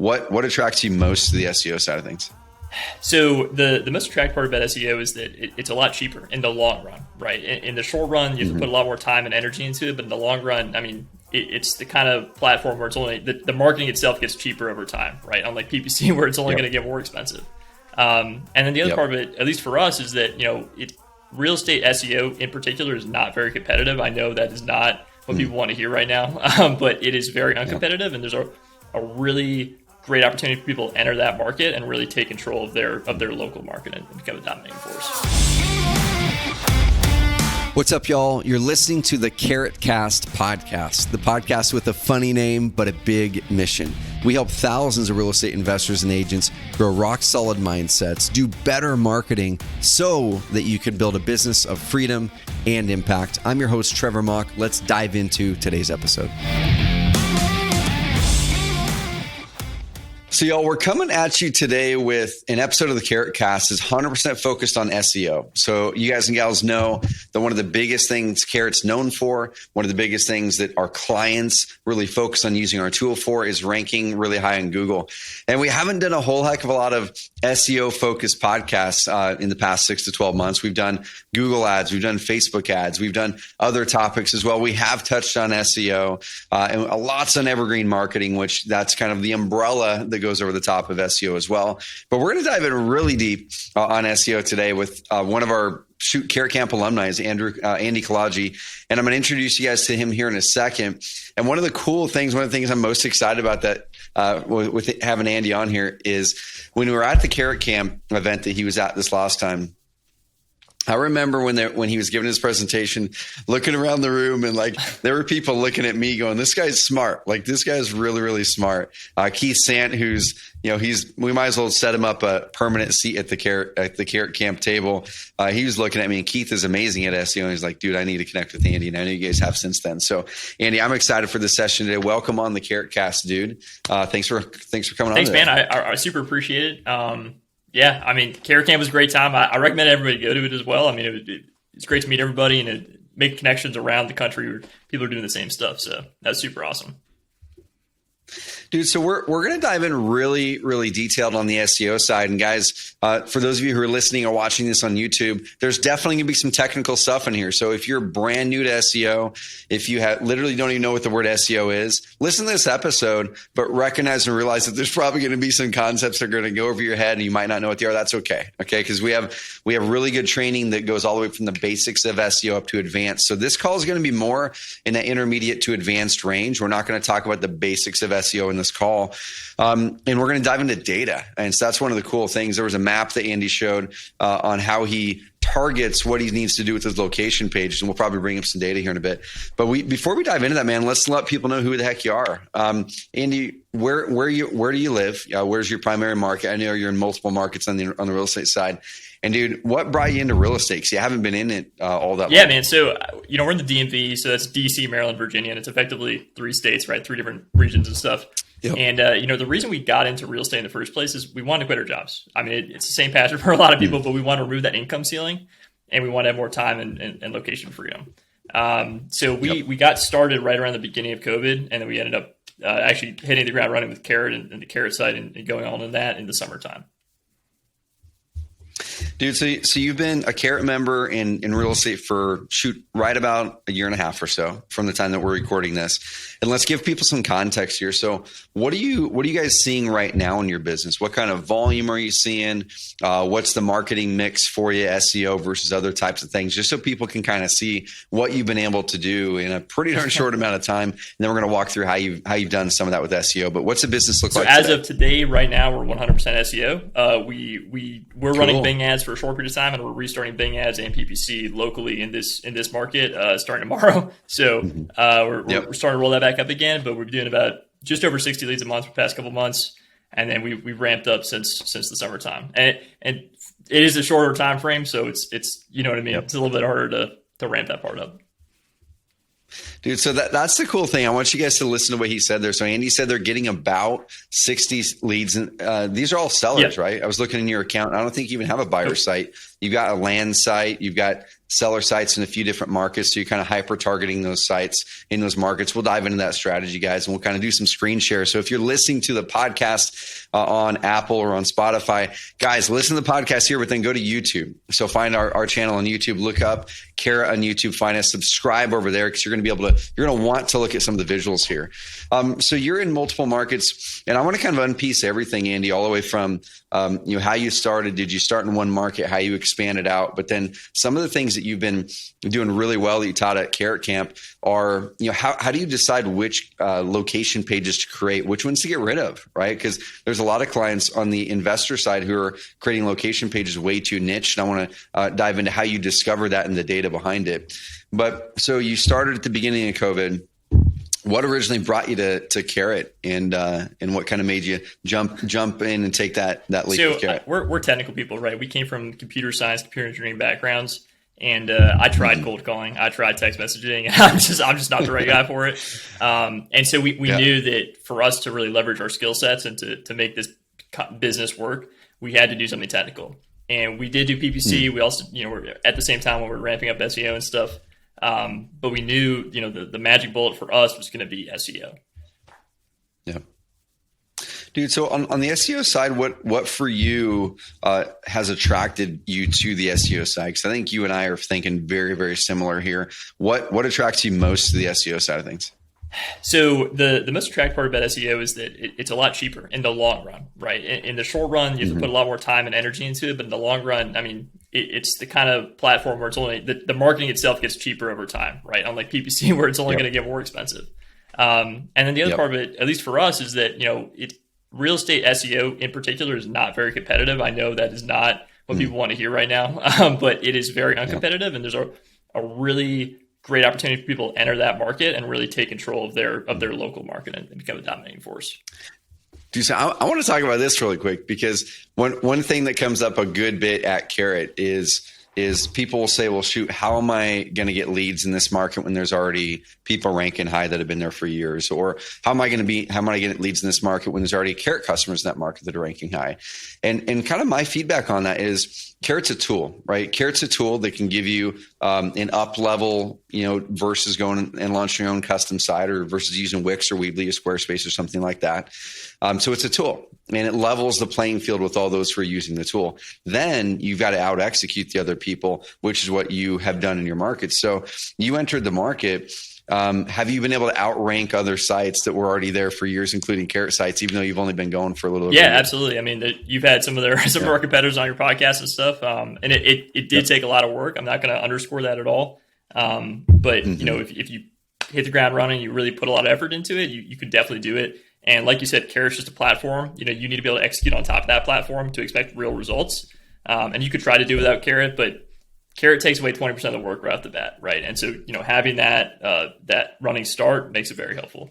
What attracts you most to the SEO side of things? So the most attractive part about SEO is that it's a lot cheaper in the long run, right? In the short run, you have to put a lot more time and energy into it, but in the long run, I mean, it's the kind of platform where it's only the marketing itself gets cheaper over time, right? Unlike PPC, where it's only going to get more expensive. And then the other part of it, at least for us, is that real estate SEO in particular is not very competitive. I know that is not what people want to hear right now, but it is very uncompetitive, and there's a really great opportunity for people to enter that market and really take control of their local market and become a dominating force. What's up, y'all? You're listening to the Carrot Cast podcast, the podcast with a funny name but a big mission. We help thousands of real estate investors and agents grow rock-solid mindsets, do better marketing so that you can build a business of freedom and impact. I'm your host, Trevor Mock. Let's dive into today's episode. So y'all, we're coming at you today with an episode of the Carrot Cast is 100% focused on SEO. So you guys and gals know that one of the biggest things Carrot's known for, one of the biggest things that our clients really focus on using our tool for is ranking really high on Google. And we haven't done a whole heck of a lot of SEO focused podcasts in the past 6 to 12 months. We've done Google ads, we've done Facebook ads, we've done other topics as well. We have touched on SEO and lots on evergreen marketing, which that's kind of the umbrella that goes over the top of SEO as well. But we're going to dive in really deep on SEO today with one of our Carrot Camp alumni, Andy Kolaji. And I'm going to introduce you guys to him here in a second. And one of the things I'm most excited about that with having Andy on here is when we were at the Carrot Camp event that he was at this last time. I remember when he was giving his presentation, looking around the room and there were people looking at me going, this guy's smart. This guy's really, really smart. Keith Sant, who's, we might as well set him up a permanent seat at the Carrot Camp table. He was looking at me, and Keith is amazing at SEO. And he's like, dude, I need to connect with Andy. And I know you guys have since then. So Andy, I'm excited for this session today. Welcome on the Carrot Cast, dude. Thanks for coming on. Thanks, man. I super appreciate it. Yeah, I mean, Carrot Camp was a great time. I recommend everybody go to it as well. I mean, it's great to meet everybody and make connections around the country where people are doing the same stuff. So that's super awesome. Dude, so we're going to dive in really, really detailed on the SEO side. And guys, for those of you who are listening or watching this on YouTube, there's definitely going to be some technical stuff in here. So if you're brand new to SEO, if you literally don't even know what the word SEO is, listen to this episode, but recognize and realize that there's probably going to be some concepts that are going to go over your head and you might not know what they are. That's okay. Okay. Because we have really good training that goes all the way from the basics of SEO up to advanced. So this call is going to be more in the intermediate to advanced range. We're not going to talk about the basics of SEO in this call. And we're going to dive into data. And so that's one of the cool things. There was a map that Andy showed on how he targets what he needs to do with his location page. And we'll probably bring up some data here in a bit. But before we dive into that, man, let's let people know who the heck you are. Andy, where do you live? Where's your primary market? I know you're in multiple markets on the real estate side. And dude, what brought you into real estate? Because you haven't been in it all that long. Yeah, man. So, we're in the DMV. So that's DC, Maryland, Virginia. And it's effectively 3 states, right? 3 different regions and stuff. Yep. And, the reason we got into real estate in the first place is we wanted to quit our jobs. I mean, it's the same passion for a lot of people, but we want to remove that income ceiling and we want to have more time and location freedom. So we got started right around the beginning of COVID, and then we ended up actually hitting the ground running with Carrot and the Carrot site and going on in that in the summertime. Dude, so you've been a Carrot member in real estate for right about a year and a half or so from the time that we're recording this. And let's give people some context here. So what are you guys seeing right now in your business? What kind of volume are you seeing? What's the marketing mix for you, SEO versus other types of things, just so people can kind of see what you've been able to do in a pretty darn short amount of time. And then we're going to walk through how you've done some of that with SEO. But what's the business look like as today? Of today, right now, we're 100% SEO. We're running Bing ads for a short period of time, and we're restarting Bing ads and PPC locally in this market starting tomorrow. So we're starting to roll that back up again, but we're doing about just over 60 leads a month for the past couple of months, and then we've ramped up since the summertime. And it is a shorter time frame, so it's you know what I mean. It's a little bit harder to ramp that part up. Dude, so that's the cool thing. I want you guys to listen to what he said there. So Andy said they're getting about 60 leads. And these are all sellers, right? I was looking in your account. I don't think you even have a buyer site. You've got a land site. You've got seller sites in a few different markets. So you're kind of hyper targeting those sites in those markets. We'll dive into that strategy, guys, and we'll kind of do some screen share. So if you're listening to the podcast on Apple or on Spotify, guys, listen to the podcast here, but then go to YouTube. So find our channel on YouTube, look up Carrot on YouTube, find us, subscribe over there, because you're going to be able to, you're going to want to look at some of the visuals here. So you're in multiple markets, and I want to kind of unpiece everything, Andy, all the way from how you started. Did you start in one market, how you expanded out, but then some of the things that you've been doing really well that you taught at Carrot Camp are, how do you decide which location pages to create, which ones to get rid of, right? Because there's a lot of clients on the investor side who are creating location pages way too niche. And I want to dive into how you discover that and the data behind it. But so you started at the beginning of COVID. What originally brought you to Carrot, and what kind of made you jump in and take that leap with Carrot? We're technical people, right? We came from computer science, computer engineering backgrounds, and I tried cold calling, I tried text messaging. I'm just not the right guy for it. And so we knew that for us to really leverage our skill sets and to make this business work, we had to do something technical. And we did do PPC. We also, we're at the same time when we're ramping up SEO and stuff. But we knew, the magic bullet for us was going to be SEO. Yeah. Dude, so on the SEO side, what for you has attracted you to the SEO side? Because I think you and I are thinking very, very similar here. What attracts you most to the SEO side of things? So the most attractive part about SEO is that it's a lot cheaper in the long run, right? In the short run, you have to put a lot more time and energy into it, but in the long run, I mean, it's the kind of platform where it's only the marketing itself gets cheaper over time, right? Unlike PPC, where it's only going to get more expensive. And then the other part of it, at least for us, is that real estate SEO in particular is not very competitive. I know that is not what people want to hear right now, but it is very uncompetitive, and there's a really great opportunity for people to enter that market and really take control of their local market and become a dominating force. Dude, so I want to talk about this really quick, because one thing that comes up a good bit at Carrot is people will say, well, shoot, how am I going to get leads in this market when there's already people ranking high that have been there for years? Or how am I going to get leads in this market when there's already Carrot customers in that market that are ranking high? And kind of my feedback on that is Carrot's a tool, right? Carrot's a tool that can give you an up level, versus going and launching your own custom site, or versus using Wix or Weebly or Squarespace or something like that. So it's a tool, and it levels the playing field with all those who are using the tool. Then you've got to out execute the other people, which is what you have done in your market. So you entered the market. Have you been able to outrank other sites that were already there for years, including Carrot sites, even though you've only been going for a little bit? Yeah, absolutely. I mean, you've had some of our competitors on your podcast and stuff, and it did take a lot of work. I'm not going to underscore that at all. But if you hit the ground running, you really put a lot of effort into it, you could definitely do it. And like you said, Carrot's just a platform. You need to be able to execute on top of that platform to expect real results. And you could try to do without Carrot, but Carrot takes away 20% of the work right off the bat, right? And so, having that running start makes it very helpful.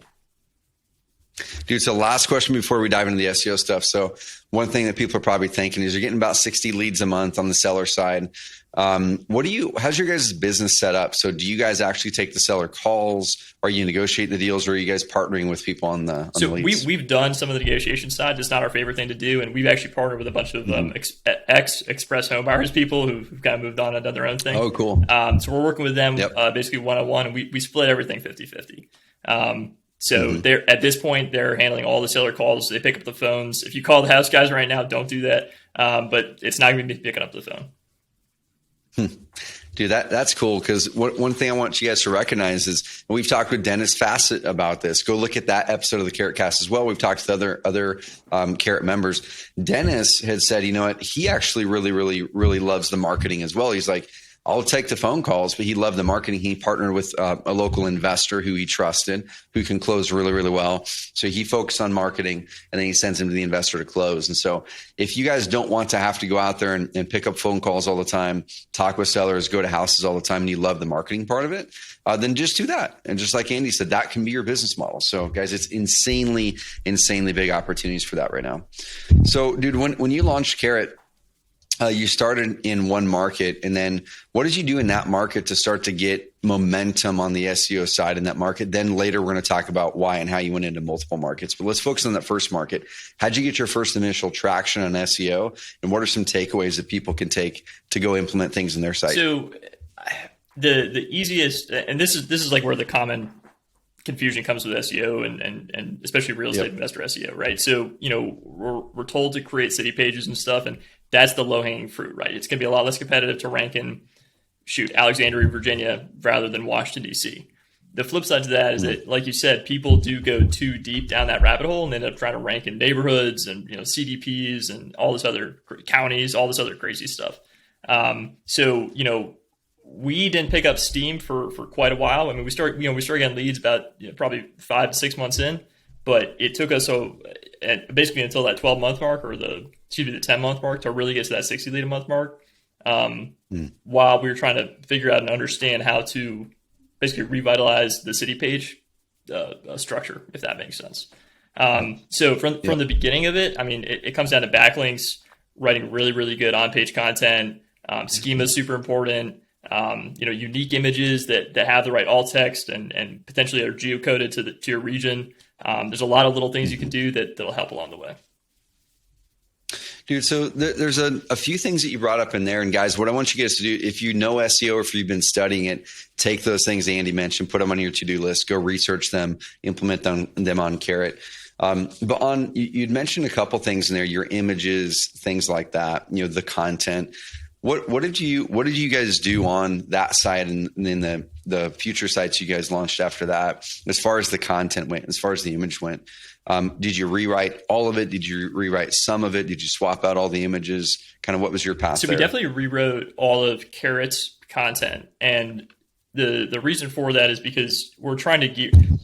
Dude, so last question before we dive into the SEO stuff. So one thing that people are probably thinking is you're getting about 60 leads a month on the seller side. How's your guys' business set up? So do you guys actually take the seller calls? Are you negotiating the deals, or are you guys partnering with people on the leads? We've done some of the negotiation side. It's not our favorite thing to do. And we've actually partnered with a bunch of ex-Express home buyers people who've kind of moved on and done their own thing. Oh, cool. So we're working with them basically one-on-one, and we split everything 50-50. So they're at this point, they're handling all the seller calls. They pick up the phones. If you call the house guys right now, don't do that. But it's not going to be picking up the phone. Dude, that's cool, because one thing I want you guys to recognize is, and we've talked with Dennis Fassett about this. Go look at that episode of the Carrot Cast as well. We've talked to other Carrot members. Dennis had said, you know what, he actually really, really, really loves the marketing as well. He's like, I'll take the phone calls, but he loved the marketing. He partnered with a local investor who he trusted, who can close really, really well. So he focused on marketing, and then he sends him to the investor to close. And so if you guys don't want to have to go out there and pick up phone calls all the time, talk with sellers, go to houses all the time, and you love the marketing part of it, then just do that. And just like Andy said, that can be your business model. So guys, it's insanely big opportunities for that right now. So dude, when you launched Carrot, you started in one market, and then what did you do in that market to start to get momentum on the SEO side in that market. Then later we're going to talk about why and how you went into multiple markets. But let's focus on that first market. How'd you get your first initial traction on SEO? And what are some takeaways that people can take to go implement things in their site? So the easiest, and this is like where the common confusion comes with SEO and especially real estate investor SEO, right? So, we're told to create city pages and stuff, and that's the low hanging fruit, right? It's going to be a lot less competitive to rank in Alexandria, Virginia, rather than Washington, DC. The flip side to that is that, like you said, people do go too deep down that rabbit hole and end up trying to rank in neighborhoods and, CDPs and all this other counties, all this other crazy stuff. So, we didn't pick up steam for quite a while. I mean, we started getting leads about probably 5 to 6 months in, but it took us basically until that 12-month mark or the 10-month mark to really get to that 60 lead a month mark. While we were trying to figure out and understand how to basically revitalize the city page structure, if that makes sense. So from the beginning of it, I mean, it comes down to backlinks, writing really, really good on-page content. Schema is super important. Unique images that have the right alt text and potentially are geocoded to your region. There's a lot of little things you can do that'll help along the way. Dude, so there's a few things that you brought up in there. And guys, what I want you guys to do, if you know SEO or if you've been studying it, take those things Andy mentioned, put them on your to-do list, go research them, implement them on Carrot. But you'd mentioned a couple things in there, your images, things like that, the content. What did you guys do on that side and then the future sites you guys launched after that, as far as the content went, as far as the image went? Did you rewrite all of it? Did you rewrite some of it? Did you swap out all the images? Kind of what was your path there? We definitely rewrote all of Carrot's content. And the reason for that is because we're trying to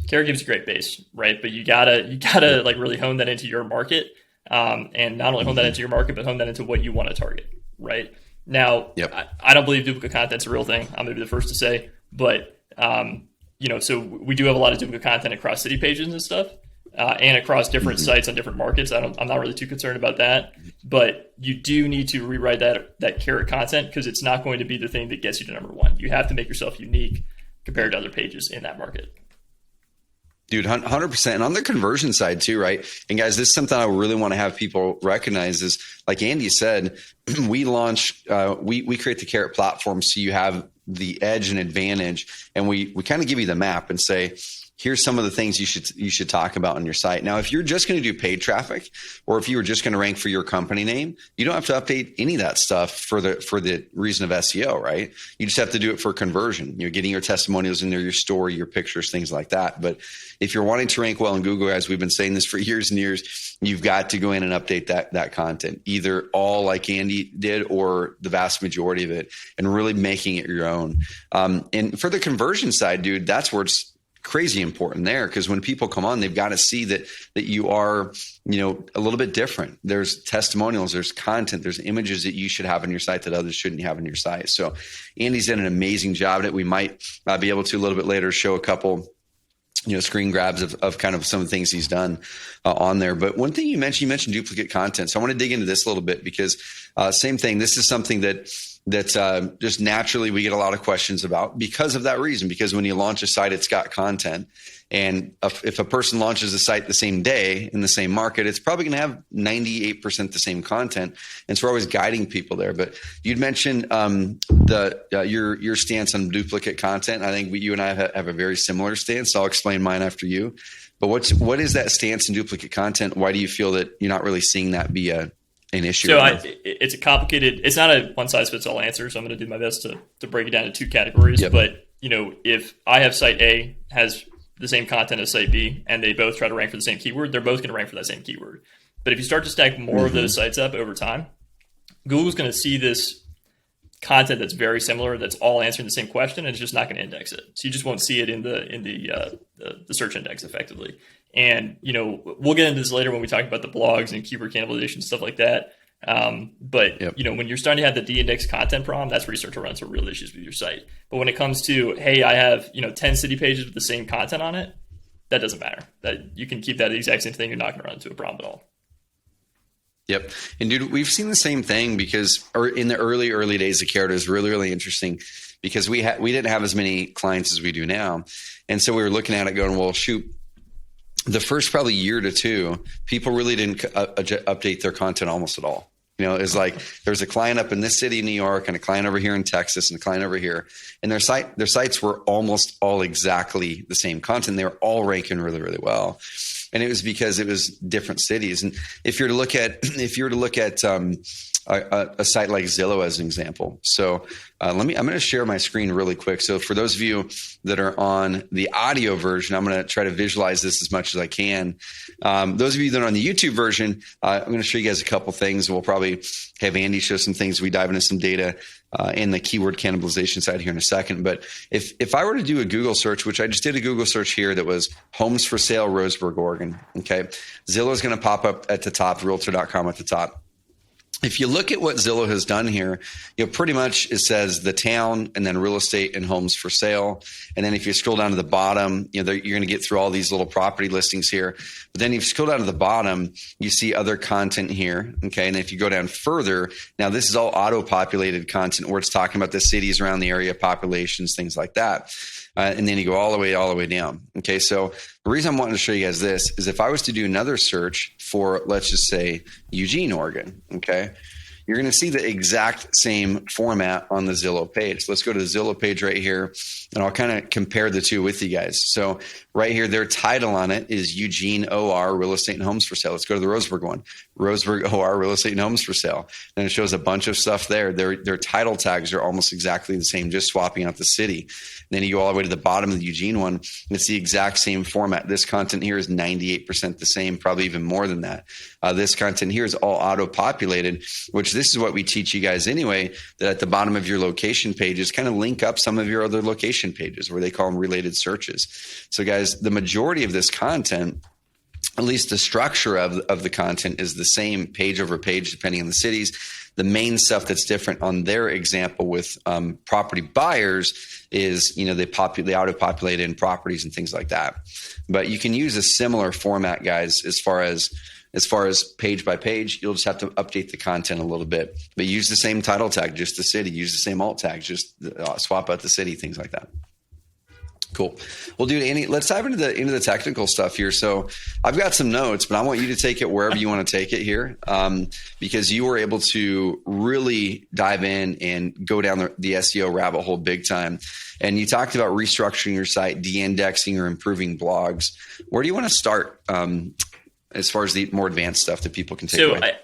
Carrot gives you a great base, right? But you gotta like really hone that into your market. And not only hone that into your market, but hone that into what you want to target, right? Now, I don't believe duplicate content's a real thing. I'm going to be the first to say, but, so we do have a lot of duplicate content across city pages and stuff, and across different sites on different markets. I'm not really too concerned about that, but you do need to rewrite that Carrot content because it's not going to be the thing that gets you to number one. You have to make yourself unique compared to other pages in that market. Dude, 100%. And on the conversion side too, right? And guys, this is something I really want to have people recognize is, like Andy said, we create the Carrot platform so you have the edge and advantage. And we kind of give you the map and say, here's some of the things you should talk about on your site. Now, if you're just going to do paid traffic, or if you were just going to rank for your company name, you don't have to update any of that stuff for the reason of SEO, right? You just have to do it for conversion. You're getting your testimonials in there, your story, your pictures, things like that. But if you're wanting to rank well in Google, as we've been saying this for years and years, you've got to go in and update that content, either all like Andy did or the vast majority of it, and really making it your own. And for the conversion side, dude, that's where it's crazy important there, because when people come on, they've got to see that you are, a little bit different. There's testimonials, there's content, there's images that you should have on your site that others shouldn't have on your site. So Andy's done an amazing job that we might be able to a little bit later show a couple screen grabs of kind of some of the things he's done on there. But one thing you mentioned duplicate content. So I want to dig into this a little bit because same thing. This is something that just naturally we get a lot of questions about because of that reason, because when you launch a site, it's got content. And if a person launches a site the same day in the same market, it's probably going to have 98% the same content. And so we're always guiding people there. But you'd mentioned your stance on duplicate content. I think you and I have a very similar stance. So I'll explain mine after you. But what is that stance in duplicate content? Why do you feel that you're not really seeing that be an issue? So it's a complicated, it's not a one size fits all answer. So I'm going to do my best to break it down into two categories. Yep. But, if I have site A has the same content as site B and they both try to rank for the same keyword, they're both going to rank for that same keyword. But if you start to stack more of those sites up over time, Google's going to see this content that's very similar, that's all answering the same question, and it's just not going to index it. So you just won't see it in the search index effectively. And, we'll get into this later when we talk about the blogs and keyword cannibalization, stuff like that. But when you're starting to have the de-index content problem, that's where you start to run into real issues with your site. But when it comes to, hey, I have, 10 city pages with the same content on it, that doesn't matter. That you can keep that exact same thing. You're not going to run into a problem at all. Yep. And dude, we've seen the same thing because in the early days of Carrot, it was really, really interesting because we didn't have as many clients as we do now. And so we were looking at it going, well, shoot, the first probably year to two, people really didn't update their content almost at all. It's like there's a client up in this city, New York, and a client over here in Texas, and a client over here, and their sites were almost all exactly the same content. They were all ranking really, really well, and it was because it was different cities. And if you were to look at a site like Zillow as an example, so I'm going to share my screen really quick. So for those of you that are on the audio version, I'm going to try to visualize this as much as I can. Those of you that are on the YouTube version, I'm going to show you guys a couple things. We'll probably have Andy show some things. We dive into some data in the keyword cannibalization side here in a second. But if I were to do a Google search, which I just did a Google search here that was homes for sale, Roseburg, Oregon. Okay. Zillow is going to pop up at the top, realtor.com at the top. If you look at what Zillow has done here, pretty much it says the town and then real estate and homes for sale. And then if you scroll down to the bottom, you're going to get through all these little property listings here. But then if you scroll down to the bottom, you see other content here. Okay. And if you go down further, now this is all auto-populated content where it's talking about the cities around the area, populations, things like that. And then you go all the way down. Okay. So the reason I'm wanting to show you guys this is if I was to do another search for, let's just say Eugene, Oregon. Okay. You're going to see the exact same format on the Zillow page. So let's go to the Zillow page right here, and I'll kind of compare the two with you guys. So right here, their title on it is Eugene OR Real Estate and Homes for Sale. Let's go to the Roseburg one. Roseburg OR Real Estate and Homes for Sale. And it shows a bunch of stuff there. Their title tags are almost exactly the same, just swapping out the city. And then you go all the way to the bottom of the Eugene one. It's the exact same format. This content here is 98% the same, probably even more than that. This content here is all auto-populated, which this is what we teach you guys anyway, that at the bottom of your location pages, kind of link up some of your other location pages where they call them related searches. So guys, the majority of this content, at least the structure of the content, is the same page over page, depending on the cities. The main stuff that's different on their example with property buyers is, they auto-populate in properties and things like that. But you can use a similar format, guys, as far as page by page. You'll just have to update the content a little bit. But use the same title tag, just the city. Use the same alt tag, just swap out the city, things like that. Cool. Well, dude, Andy, let's dive into the technical stuff here. So I've got some notes, but I want you to take it wherever you want to take it here, because you were able to really dive in and go down the SEO rabbit hole big time. And you talked about restructuring your site, de-indexing, or improving blogs. Where do you want to start as far as the more advanced stuff that people can take away?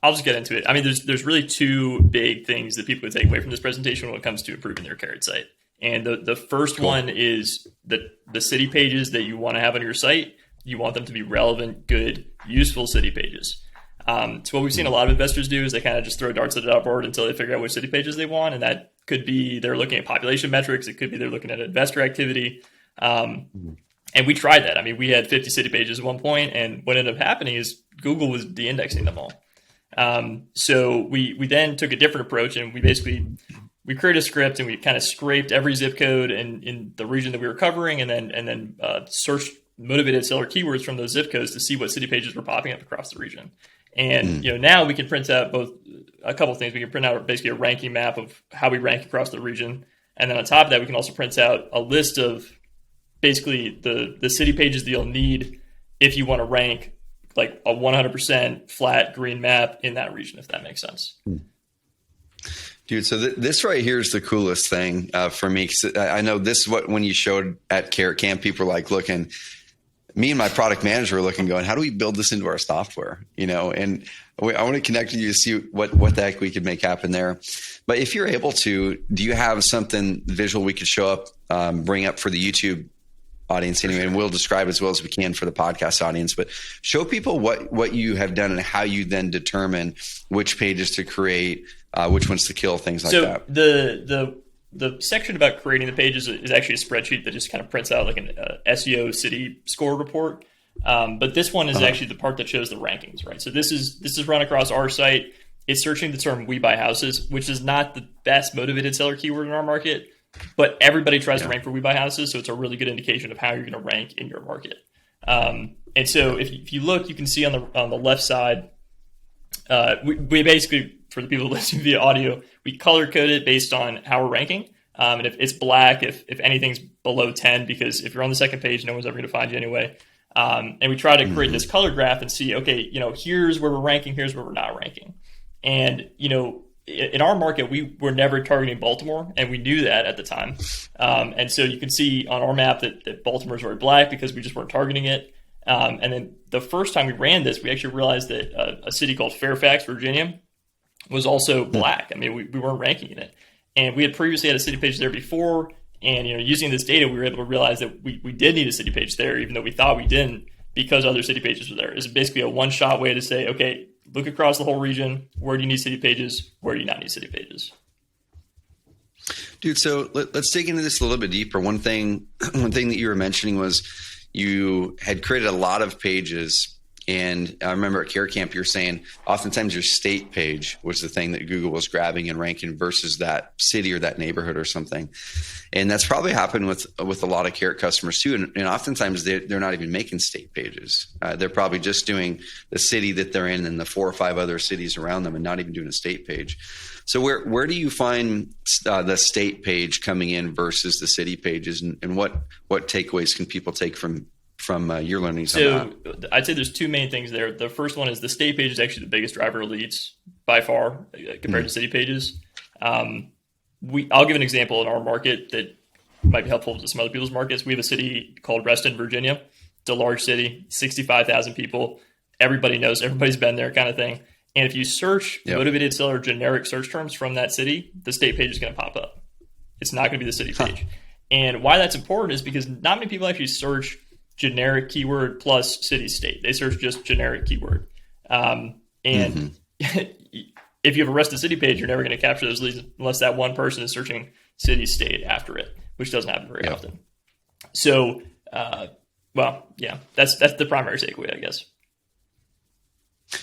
I'll just get into it. I mean, there's really two big things that people would take away from this presentation when it comes to improving their Carrot site. And the first one is the city pages that you want to have on your site. You want them to be relevant, good, useful city pages. So what we've seen a lot of investors do is they kind of just throw darts at the dartboard until they figure out which city pages they want. And that could be they're looking at population metrics. It could be they're looking at investor activity. And we tried that. I mean, we had 50 city pages at one point, and what ended up happening is Google was de-indexing them all. So we then took a different approach, and we created a script, and we kind of scraped every zip code in the region that we were covering, and then searched motivated seller keywords from those zip codes to see what city pages were popping up across the region. And now we can print out both a couple of things. We can print out basically a ranking map of how we rank across the region, and then on top of that, we can also print out a list of basically the city pages that you'll need if you want to rank like a 100% flat green map in that region, if that makes sense. Dude, so this right here is the coolest thing for me. 'Cause I know this is what, when you showed at Carrot Camp, people were like looking, me and my product manager were looking, going, how do we build this into our software? And I want to connect with you to see what the heck we could make happen there. But if you're able to, do you have something visual we could show up, bring up for the YouTube audience anyway, and we'll describe as well as we can for the podcast audience, but show people what you have done and how you then determine which pages to create, which ones to kill, things like that. So the section about creating the pages is actually a spreadsheet that just kind of prints out like an SEO city score report. But this one is actually the part that shows the rankings, right? So this is run across our site. It's searching the term "we buy houses," which is not the best motivated seller keyword in our market. But everybody tries to rank for we buy houses, so it's a really good indication of how you're going to rank in your market. And so if you look, you can see on the left side, We basically, for the people listening via audio, we color code it based on how we're ranking. And if it's black, if anything's below 10, because if you're on the second page, no one's ever going to find you anyway. And we try to create this color graph and see, okay, here's where we're ranking, here's where we're not ranking. And, in our market, we were never targeting Baltimore, and we knew that at the time. And so you can see on our map that Baltimore's already black because we just weren't targeting it. And then the first time we ran this, we actually realized that a city called Fairfax, Virginia, was also black. I mean, we weren't ranking in it. And we had previously had a city page there before. And, using this data, we were able to realize that we did need a city page there, even though we thought we didn't, because other city pages were there. It's basically a one-shot way to say, okay, look across the whole region. Where do you need city pages? Where do you not need city pages? Dude, so let's dig into this a little bit deeper. One thing that you were mentioning was you had created a lot of pages. And I remember at Carrot Camp, you're saying oftentimes your state page was the thing that Google was grabbing and ranking versus that city or that neighborhood or something. And that's probably happened with a lot of Carrot customers too. And oftentimes they're not even making state pages. They're probably just doing the city that they're in and the 4 or 5 other cities around them and not even doing a state page. So where do you find the state page coming in versus the city pages, and what takeaways can people take from your learnings on that? So I'd say there's 2 main things there. The first one is the state page is actually the biggest driver of leads by far compared to city pages. I'll give an example in our market that might be helpful to some other people's markets. We have a city called Reston, Virginia. It's a large city, 65,000 people. Everybody knows, everybody's been there kind of thing. And if you search motivated seller generic search terms from that city, the state page is going to pop up. It's not going to be the city page. And why that's important is because not many people actually search generic keyword plus city state. They search just generic keyword. If you have a Reston city page, you're never going to capture those leads unless that one person is searching city state after it, which doesn't happen very often. So, that's the primary takeaway, I guess.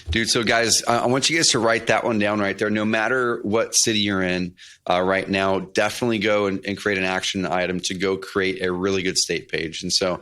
Dude, so guys, I want you guys to write that one down right there. No matter what city you're in right now, definitely go and create an action item to go create a really good state page. And so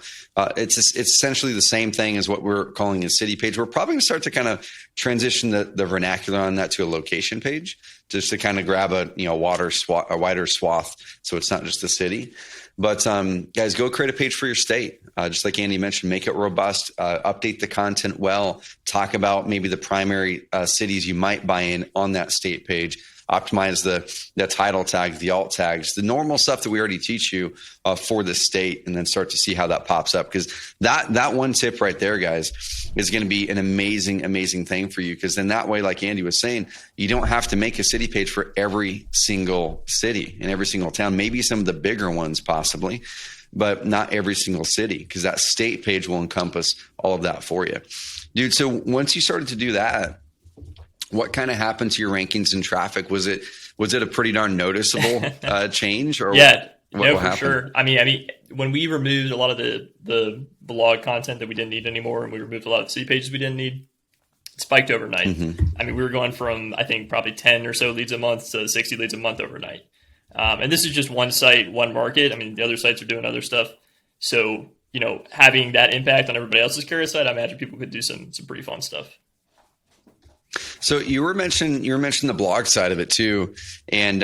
it's essentially the same thing as what we're calling a city page. We're probably going to start to kind of transition the vernacular on that to a location page, just to kind of grab a wider swath, so it's not just the city. But guys, go create a page for your state. Just like Andy mentioned, make it robust, update the content well, talk about maybe the primary cities you might buy in on that state page, optimize the title tags, the alt tags, the normal stuff that we already teach you for the state, and then start to see how that pops up. Because that one tip right there, guys, is going to be an amazing thing for you. Because then that way, like Andy was saying, you don't have to make a city page for every single city and every single town, maybe some of the bigger ones possibly, but not every single city, because that state page will encompass all of that for you. Dude, so once you started to do that, what kind of happened to your rankings and traffic? Was it a pretty darn noticeable change? Or what for happened? Sure. I mean, when we removed a lot of the blog content that we didn't need anymore, and we removed a lot of city pages we didn't need, it spiked overnight. I mean, we were going from, I think, probably 10 or so leads a month to 60 leads a month overnight. And this is just one site, one market. I mean, the other sites are doing other stuff. So, having that impact on everybody else's carrot site, I imagine people could do some pretty fun stuff. So you were mentioning the blog side of it too, and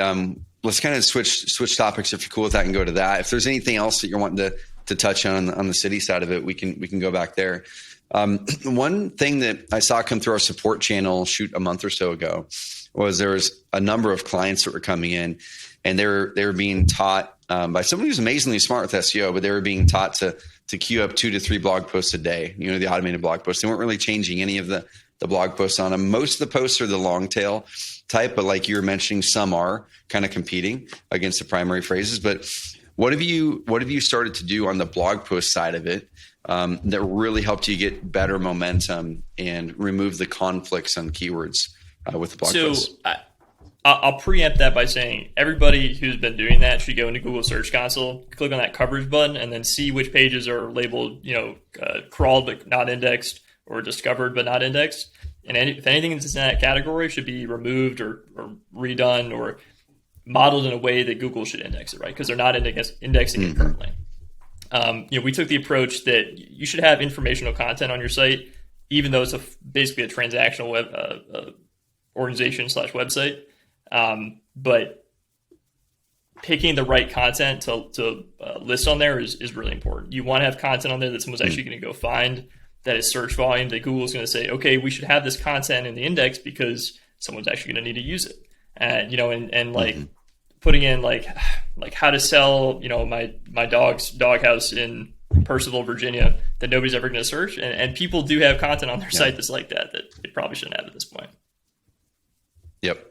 let's kind of switch topics if you're cool with that and go to that. If there's anything else that you're wanting to touch on the city side of it, we can go back there. One thing that I saw come through our support channel a month or so ago was there was a number of clients that were coming in, and they were being taught by somebody who's amazingly smart with SEO, but they were being taught to queue up 2 to 3 blog posts a day. The automated blog posts. They weren't really changing any of the blog posts on them. Most of the posts are the long tail type, but like you were mentioning, some are kind of competing against the primary phrases. But what have you started to do on the blog post side of it that really helped you get better momentum and remove the conflicts on keywords with the blog posts? I'll preempt that by saying everybody who's been doing that should go into Google Search Console, click on that coverage button, and then see which pages are labeled, crawled but not indexed, or discovered but not indexed. And if anything that's in that category should be removed or redone or modeled in a way that Google should index it, right? Because they're not indexing it currently. We took the approach that you should have informational content on your site, even though it's basically a transactional organization/website. But picking the right content to list on there is really important. You want to have content on there that someone's actually going to go find, that is search volume, that Google's going to say, okay, we should have this content in the index because someone's actually going to need to use it. And, and like putting in like how to sell, my dog's doghouse in Purcellville, Virginia, that nobody's ever going to search. And people do have content on their site that's like that they probably shouldn't have at this point. Yep.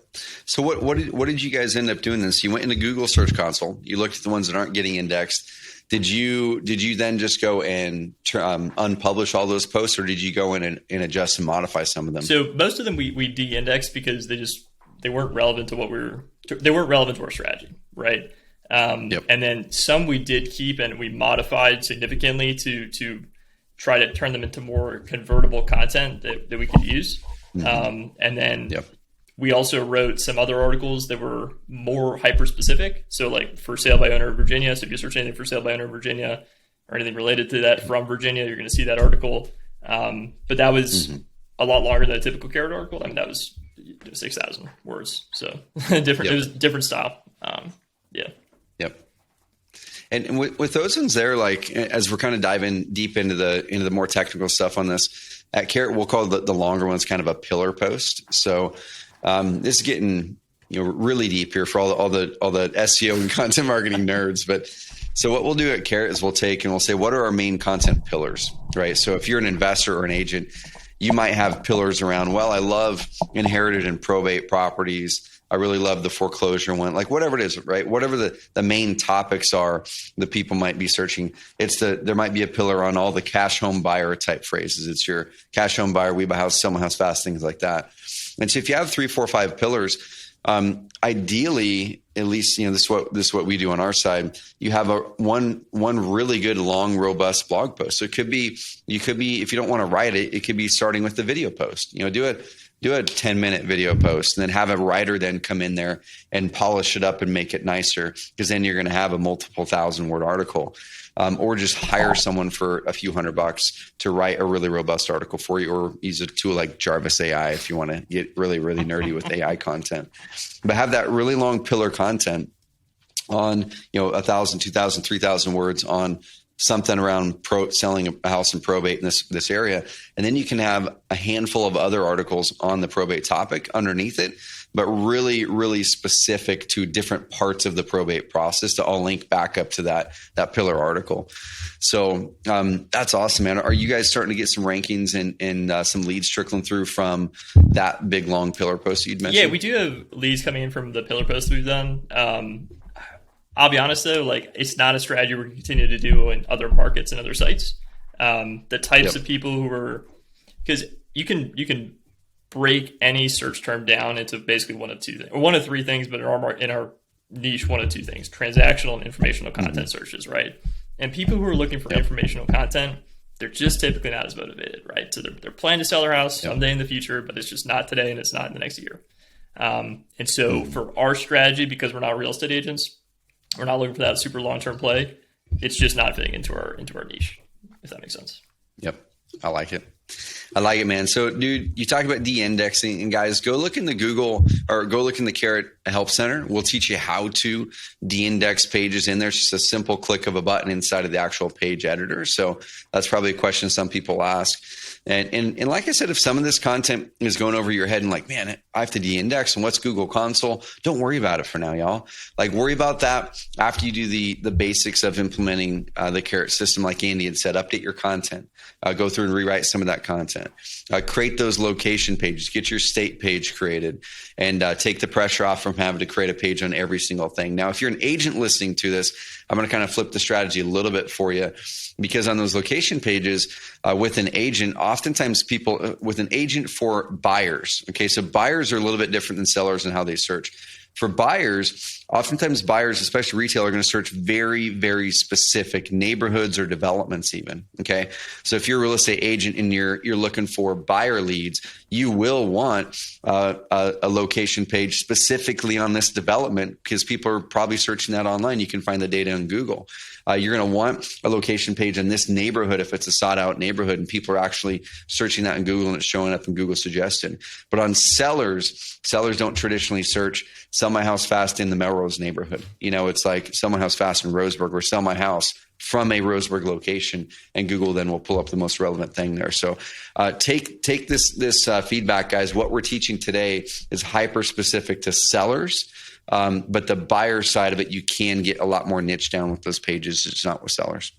So what did you guys end up doing this? You went into Google Search Console. You looked at the ones that aren't getting indexed. Did you then just go and unpublish all those posts, or did you go in and adjust and modify some of them? So most of them we de-indexed because they weren't relevant to they weren't relevant to our strategy, right? And then some we did keep and we modified significantly to try to turn them into more convertible content that we could use. And then we also wrote some other articles that were more hyper-specific. So like for sale by owner of Virginia. So if you search anything for sale by owner of Virginia or anything related to that from Virginia, you're going to see that article. But that was a lot longer than a typical Carrot article. I mean, that was 6,000 words. So different. It was different style. And with those ones there, like as we're kind of diving deep into the more technical stuff on this, at Carrot, we'll call the longer ones kind of a pillar post. So this is getting really deep here for all the SEO and content marketing nerds. But so what we'll do at Carrot is we'll say, what are our main content pillars, right? So if you're an investor or an agent, you might have pillars around, well, I love inherited and probate properties. I really love the foreclosure one, like whatever it is, right? Whatever the main topics are that people might be searching. There might be a pillar on all the cash home buyer type phrases. It's your cash home buyer, we buy house, sell my house fast, things like that. And so if you have 3, 4, 5 pillars, ideally, at least, this is what we do on our side. You have one really good, long, robust blog post. So you could be, if you don't want to write it, it could be starting with the video post. Do a 10-minute video post and then have a writer then come in there and polish it up and make it nicer, because then you're going to have a multiple 1,000-word article. Or just hire someone for a few $100 to write a really robust article for you, or use a tool like Jarvis AI if you want to get really, really nerdy with AI content. But have that really long pillar content on, 1,000, 2,000, 3,000 words on something around selling a house in probate in this area. And then you can have a handful of other articles on the probate topic underneath it, but really, really specific to different parts of the probate process to all link back up to that pillar article. So that's awesome, man. Are you guys starting to get some rankings and some leads trickling through from that big, long pillar post you'd mentioned? Yeah, we do have leads coming in from the pillar posts we've done. I'll be honest though, like it's not a strategy we're going to continue to do in other markets and other sites. The types of people who are, because you can break any search term down into basically one of two things, or one of three things, but in our niche, one of two things: transactional and informational content searches, right? And people who are looking for informational content, they're just typically not as motivated, right? So they're planning to sell their house someday in the future, but it's just not today and it's not in the next year. And so for our strategy, because we're not real estate agents, we're not looking for that super long-term play. It's just not fitting into our niche, if that makes sense. Yep. I like it. I like it, man. So, dude, you talk about de-indexing, and guys, go look in the Google or go look in the Carrot Help Center. We'll teach you how to de-index pages in there. It's just a simple click of a button inside of the actual page editor. So that's probably a question some people ask. And like I said, if some of this content is going over your head and like, man, I have to de-index, and what's Google Console? Don't worry about it for now, y'all. Like, worry about that after you do the basics of implementing the Carrot system. Like Andy had said, update your content, go through and rewrite some of that content, create those location pages, get your state page created, and take the pressure off from having to create a page on every single thing. Now, if you're an agent listening to this, I'm going to kind of flip the strategy a little bit for you, because on those location pages with an agent, oftentimes people with an agent for buyers. Okay. So buyers are a little bit different than sellers in how they search. For buyers, oftentimes buyers, especially retail, are going to search very, very specific neighborhoods or developments even. Okay. So if you're a real estate agent and you're looking for buyer leads, you will want a location page specifically on this development because people are probably searching that online. You can find the data on Google. You're going to want a location page in this neighborhood if it's a sought out neighborhood and people are actually searching that in Google and it's showing up in Google suggested. But on sellers don't traditionally search sell my house fast in the Melrose neighborhood. It's like sell my house fast in Roseburg or sell my house from a Roseburg location, and Google then will pull up the most relevant thing there. So take this feedback, guys. What we're teaching today is hyper specific to sellers. But the buyer side of it, you can get a lot more niche down with those pages. It's not with sellers.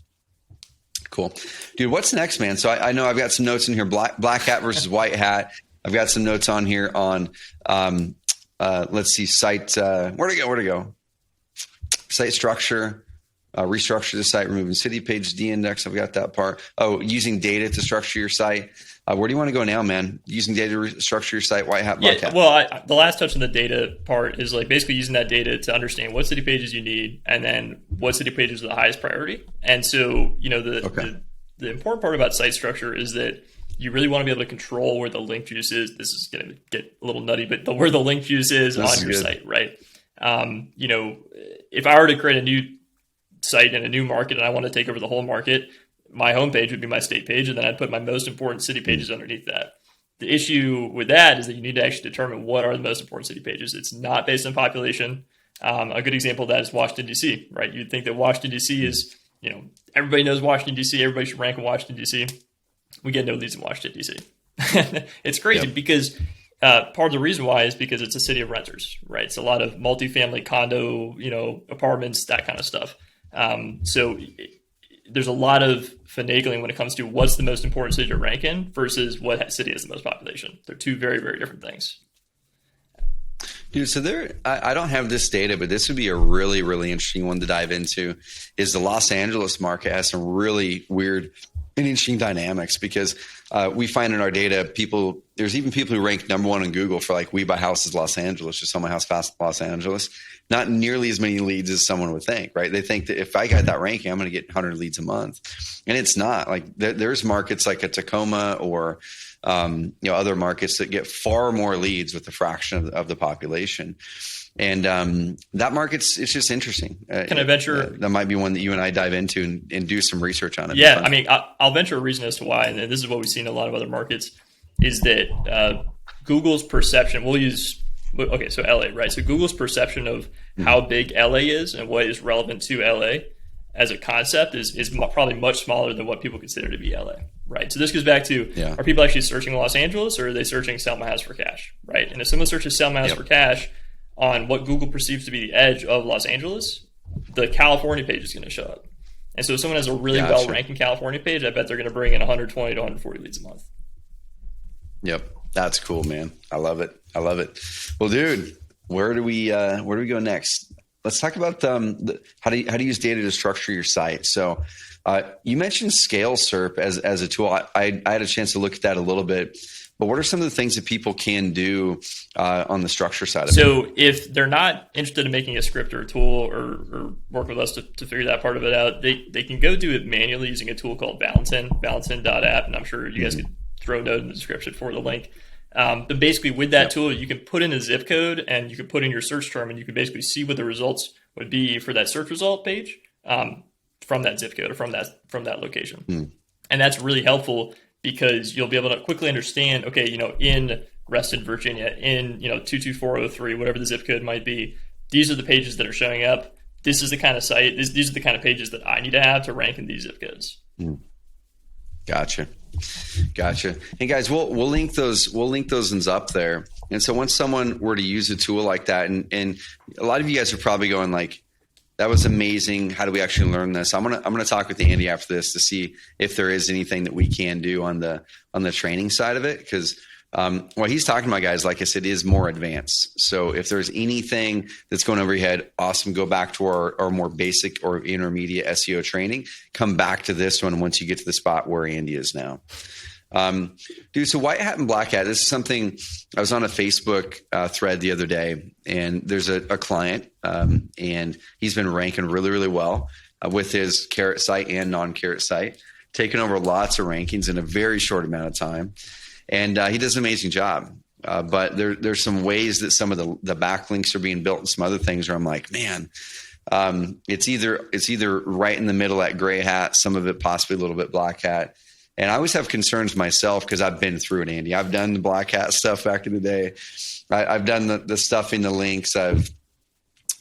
Cool. Dude, what's next, man? So I know I've got some notes in here, black hat versus white hat. I've got some notes on here on, let's see, site, where'd it go? Site structure, restructure the site, removing city page, de-index. I've got that part. Oh, using data to structure your site. Where do you want to go now, man? Using data to structure your site, white hat, black hat. Well, the last touch on the data part is like basically using that data to understand what city pages you need and then what city pages are the highest priority. And so, the important part about site structure is that you really want to be able to control where the link juice is. This is going to get a little nutty, but where the link juice is on your site, right? If I were to create a new site in a new market and I want to take over the whole market, my homepage would be my state page, and then I'd put my most important city pages underneath that. The issue with that is that you need to actually determine what are the most important city pages. It's not based on population. A good example of that is Washington, D.C., right? You'd think that Washington, D.C. is, everybody knows Washington, D.C., everybody should rank in Washington, D.C. We get no leads in Washington, D.C. It's crazy because part of the reason why is because it's a city of renters, right? It's a lot of multifamily condo, apartments, that kind of stuff. There's a lot of finagling when it comes to what's the most important city to rank in versus what city has the most population. They're two very, very different things. Dude, so I don't have this data, but this would be a really, really interesting one to dive into. Is the Los Angeles market has some really weird and interesting dynamics because we find in our data there's even people who rank number one on Google for like we buy houses Los Angeles, just sell my house fast Los Angeles. Not nearly as many leads as someone would think, right? They think that if I got that ranking, I'm going to get 100 leads a month, and it's not. Like there's markets like a Tacoma or other markets that get far more leads with a fraction of the population. And that market's it's just interesting. Can I venture? That might be one that you and I dive into and do some research on it. Yeah, I mean, I'll venture a reason as to why, and this is what we've seen in a lot of other markets, is that Google's perception. So LA, right? So Google's perception of how big LA is and what is relevant to LA as a concept is probably much smaller than what people consider to be LA, right? So this goes back to, are people actually searching Los Angeles or are they searching sell my house for cash, right? And if someone searches sell my house for cash on what Google perceives to be the edge of Los Angeles, the California page is going to show up. And so if someone has a really well-ranking California page, I bet they're going to bring in 120 to 140 leads a month. Yep. That's cool, man. I love it. Well, dude, where do we go next? Let's talk about how to use data to structure your site. So you mentioned Scale SERP as a tool. I had a chance to look at that a little bit, but what are some of the things that people can do on the structure side of it? So if they're not interested in making a script or a tool or work with us to figure that part of it out, they can go do it manually using a tool called Valentin.app, and I'm sure you guys could throw a note in the description for the link. But basically with that tool, you can put in a zip code and you can put in your search term and you can basically see what the results would be for that search result page from that zip code or from that location. And that's really helpful because you'll be able to quickly understand, okay, in Reston, Virginia, in 22403, whatever the zip code might be, these are the pages that are showing up. This is the kind of site, these are the kind of pages that I need to have to rank in these zip codes. Gotcha. Hey guys, we'll link those ones up there. And so once someone were to use a tool like that, and a lot of you guys are probably going like, that was amazing. How do we actually learn this? I'm gonna talk with Andy after this to see if there is anything that we can do on the training side of it. Because what he's talking about, guys, like I said, is more advanced. So if there's anything that's going over your head, awesome. Go back to our more basic or intermediate SEO training. Come back to this one once you get to the spot where Andy is now. Dude, so white hat and black hat, this is something I was on a Facebook thread the other day, and there's a client, and he's been ranking really, really well with his carrot site and non-carrot site, taking over lots of rankings in a very short amount of time. And he does an amazing job. But there's some ways that some of the backlinks are being built and some other things where I'm like, man, it's either right in the middle at gray hat, some of it possibly a little bit black hat. And I always have concerns myself because I've been through it, Andy. I've done the black hat stuff back in the day. I've done the stuffing the links. I've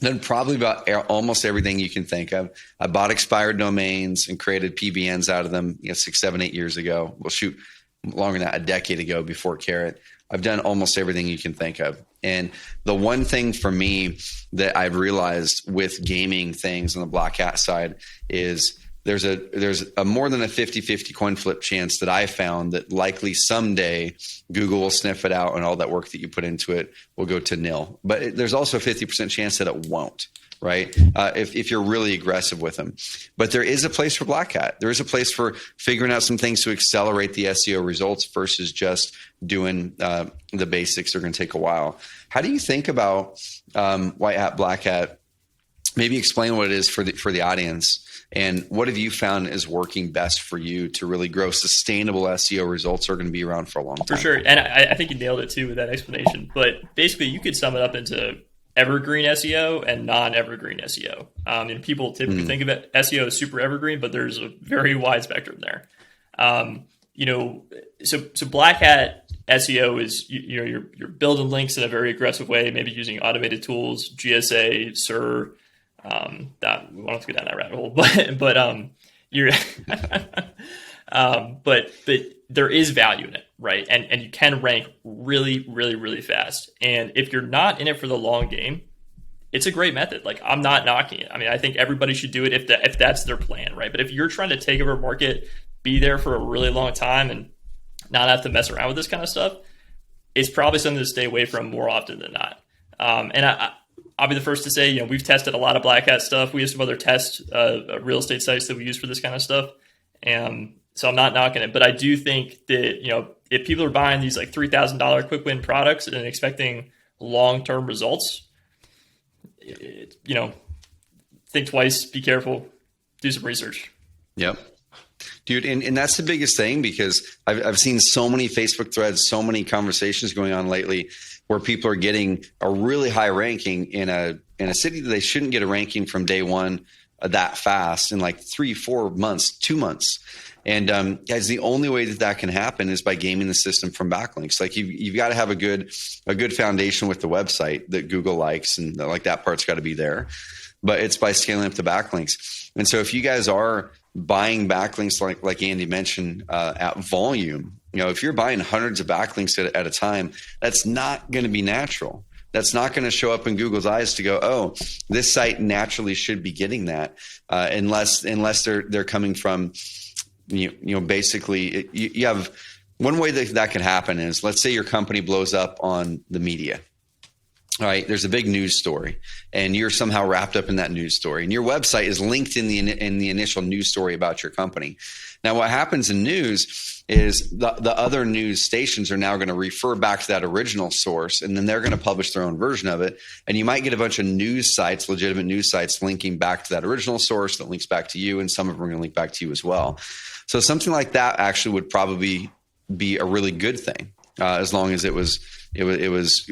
done probably about almost everything you can think of. I bought expired domains and created PBNs out of them 6, 7, 8 years ago. Well, shoot, longer than that, a decade ago before Carrot. I've done almost everything you can think of. And the one thing for me that I've realized with gaming things on the black hat side is there's a more than a 50-50 coin flip chance that I found that likely someday Google will sniff it out and all that work that you put into it will go to nil. But there's also a 50% chance that it won't, right? If you're really aggressive with them. But there is a place for black hat. There is a place for figuring out some things to accelerate the SEO results versus just doing the basics are going to take a while. How do you think about white hat, black hat? Maybe explain what it is for the audience. And what have you found is working best for you to really grow sustainable SEO results that are going to be around for a long time? For sure. And I think you nailed it too with that explanation. But basically, you could sum it up into evergreen SEO and non-evergreen SEO. And people typically think of it, SEO as super evergreen, but there's a very wide spectrum there. So black hat SEO is you're building links in a very aggressive way, maybe using automated tools, GSA, SER. That we won't have to go down that rabbit hole, but you're but there is value in it, right? And you can rank really, really, really fast. And if you're not in it for the long game, it's a great method. Like, I'm not knocking it. I mean, I think everybody should do it if that's their plan, right? But if you're trying to take over a market, be there for a really long time and not have to mess around with this kind of stuff, it's probably something to stay away from more often than not. And I'll be the first to say, we've tested a lot of black hat stuff. We have some other test real estate sites that we use for this kind of stuff. And so I'm not knocking it, but I do think that, if people are buying these like $3,000 quick win products and expecting long-term results, think twice, be careful, do some research. Yep. Dude, and that's the biggest thing, because I've seen so many Facebook threads, so many conversations going on lately where people are getting a really high ranking in a city that they shouldn't get a ranking from day one that fast in like 3, 4 months, 2 months. And guys, the only way that can happen is by gaming the system from backlinks. Like you've got to have a good foundation with the website that Google likes, and like that part's got to be there. But it's by scaling up the backlinks. And so if you guys are buying backlinks like Andy mentioned at volume, if you're buying hundreds of backlinks at a time, that's not going to be natural. That's not going to show up in Google's eyes to go, oh, this site naturally should be getting that, unless they're coming from, basically you have one way that can happen is, let's say your company blows up on the media. All right, there's a big news story, and you're somehow wrapped up in that news story, and your website is linked in the initial news story about your company. Now, what happens in news is the other news stations are now going to refer back to that original source, and then they're going to publish their own version of it. And you might get a bunch of news sites, legitimate news sites, linking back to that original source that links back to you, and some of them are going to link back to you as well. So something like that actually would probably be a really good thing, as long as it was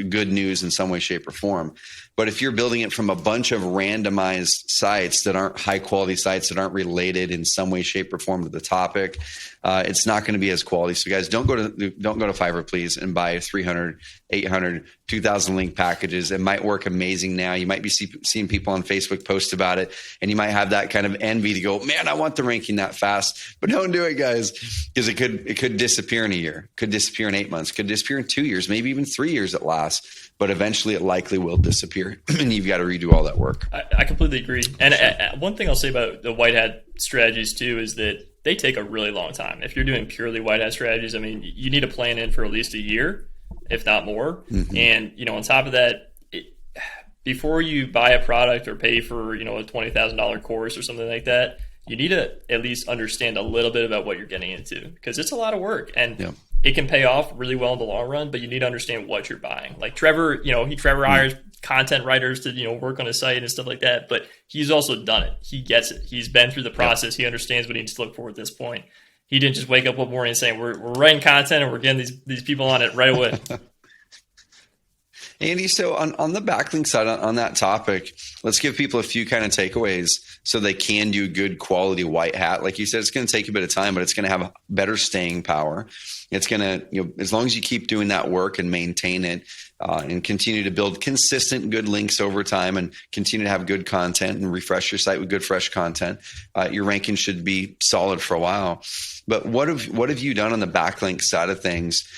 good news in some way, shape, or form. But if you're building it from a bunch of randomized sites that aren't high quality sites, that aren't related in some way, shape, or form to the topic, it's not going to be as quality. So guys, don't go to Fiverr, please, and buy 300, 800, 2,000 link packages. It might work amazing now. You might be seeing people on Facebook post about it, and you might have that kind of envy to go, man, I want the ranking that fast. But don't do it, guys, because it could disappear in a year, could disappear in 8 months, could disappear in 2 years, maybe even 3 years at last. But eventually it likely will disappear, and you've got to redo all that work. I completely agree. And one thing I'll say about the white hat strategies too is that they take a really long time. If you're doing purely white hat strategies, I mean, you need to plan in for at least a year, if not more. Mm-hmm. And, on top of that, before you buy a product or pay for, a $20,000 course or something like that, you need to at least understand a little bit about what you're getting into, because it's a lot of work, and Yeah. it can pay off really well in the long run, but you need to understand what you're buying. Like Trevor, Trevor hires content writers to, work on his site and stuff like that, but he's also done it. He gets it. He's been through the process. He understands what he needs to look for at this point. He didn't just wake up one morning and say, we're writing content and we're getting these people on it right away. Andy, so on the backlink side, on that topic, let's give people a few kind of takeaways so they can do good quality white hat. Like you said, it's going to take a bit of time, but it's going to have better staying power. It's going to, as long as you keep doing that work and maintain it and continue to build consistent good links over time and continue to have good content and refresh your site with good, fresh content, your ranking should be solid for a while. But what have you done on the backlink side of things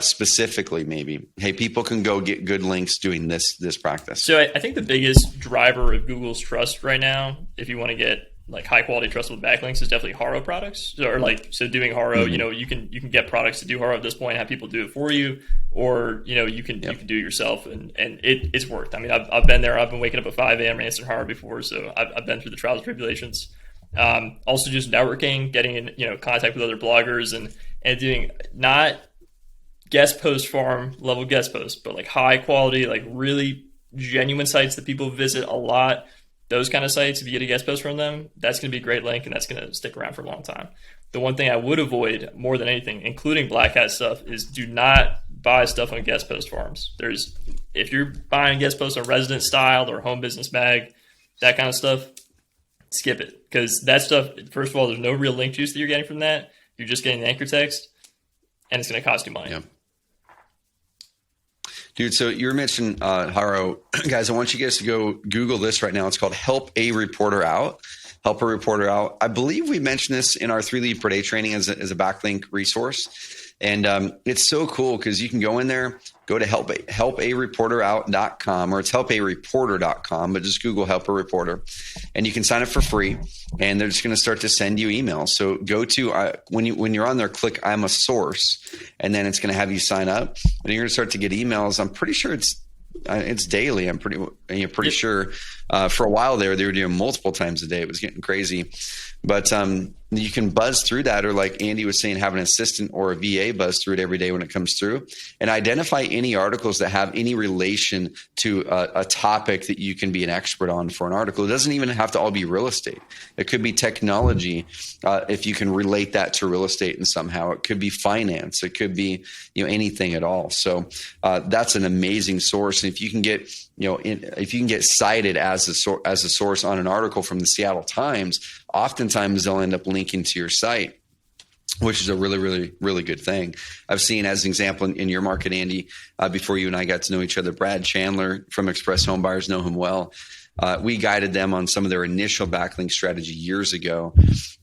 specifically? Maybe, hey, people can go get good links doing this practice. So I think the biggest driver of Google's trust right now, if you want to get like high quality trustable backlinks, is definitely Haro products. So doing Haro, you can get products to do Haro at this point, have people do it for you, or you can do it yourself, and it's worked. I mean, I've been there. I've been waking up at 5 a.m. answering Haro before, so I've been through the trials and tribulations. Also just networking, getting in contact with other bloggers, and doing not guest post farm level guest posts, but like high quality, like really genuine sites that people visit a lot. Those kind of sites, if you get a guest post from them, that's going to be a great link, and that's going to stick around for a long time. The one thing I would avoid more than anything, including black hat stuff, is do not buy stuff on guest post farms. If you're buying guest posts on Resident Style or Home Business Mag, that kind of stuff, skip it, because that stuff, first of all, there's no real link juice that you're getting from that. You're just getting the anchor text, and it's going to cost you money. Yeah. Dude, so you were mentioning Haro. Guys, I want you guys to go Google this right now. It's called Help a Reporter Out. Help a Reporter Out. I believe we mentioned this in our 3 lead per day training as a backlink resource. And it's so cool because you can go in there, go to helpareporterout.com, or it's helpareporter.com, but just Google Help a Reporter, and you can sign up for free, and they're just going to start to send you emails. So go to when you're on there, click I'm a source, and then it's going to have you sign up, and you're going to start to get emails. I'm pretty sure it's daily. I'm pretty sure for a while there they were doing multiple times a day. It was getting crazy, but you can buzz through that, or like Andy was saying, have an assistant or a VA buzz through it every day when it comes through, and identify any articles that have any relation to a topic that you can be an expert on for an article. It doesn't even have to all be real estate. It could be technology, if you can relate that to real estate in somehow. It could be finance. It could be anything at all. So that's an amazing source. And if you can get cited as a source on an article from the Seattle Times, oftentimes they'll end up linking to your site, which is a really, really, really good thing. I've seen, as an example, in your market, Andy, before you and I got to know each other, Brad Chandler from Express Home Buyers, know him well. We guided them on some of their initial backlink strategy years ago,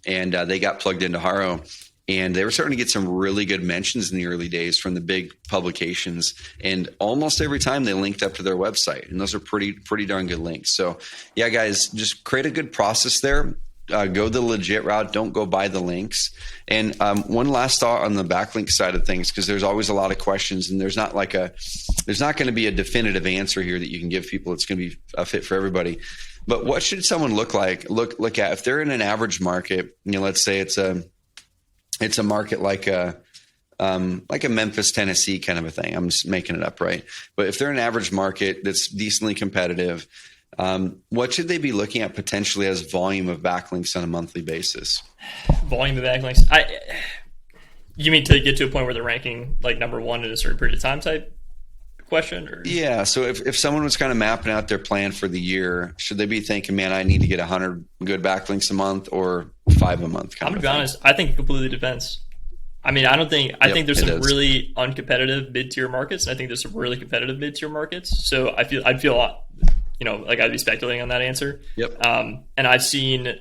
and they got plugged into Haro. And they were starting to get some really good mentions in the early days from the big publications. And almost every time they linked up to their website. And those are pretty darn good links. So, yeah, guys, just create a good process there. Go the legit route. Don't go buy the links. And one last thought on the backlink side of things, because there's always a lot of questions, and there's not going to be a definitive answer here that you can give people. It's going to be a fit for everybody. But what should someone look at if they're in an average market? Let's say it's a market like a Memphis, Tennessee kind of a thing. I'm just making it up, right? But if they're an average market that's decently competitive, what should they be looking at potentially as volume of backlinks on a monthly basis? Volume of backlinks. You mean to get to a point where they're ranking like number one in a certain period of time type question? Or? Yeah. So if someone was kind of mapping out their plan for the year, should they be thinking, man, I need to get 100 good backlinks a month or 5 a month? I'm going to be honest. I think it completely depends. I mean, I think there's some really uncompetitive mid-tier markets. I think there's some really competitive mid-tier markets. So I'd feel like I'd be speculating on that answer. Yep. And I've seen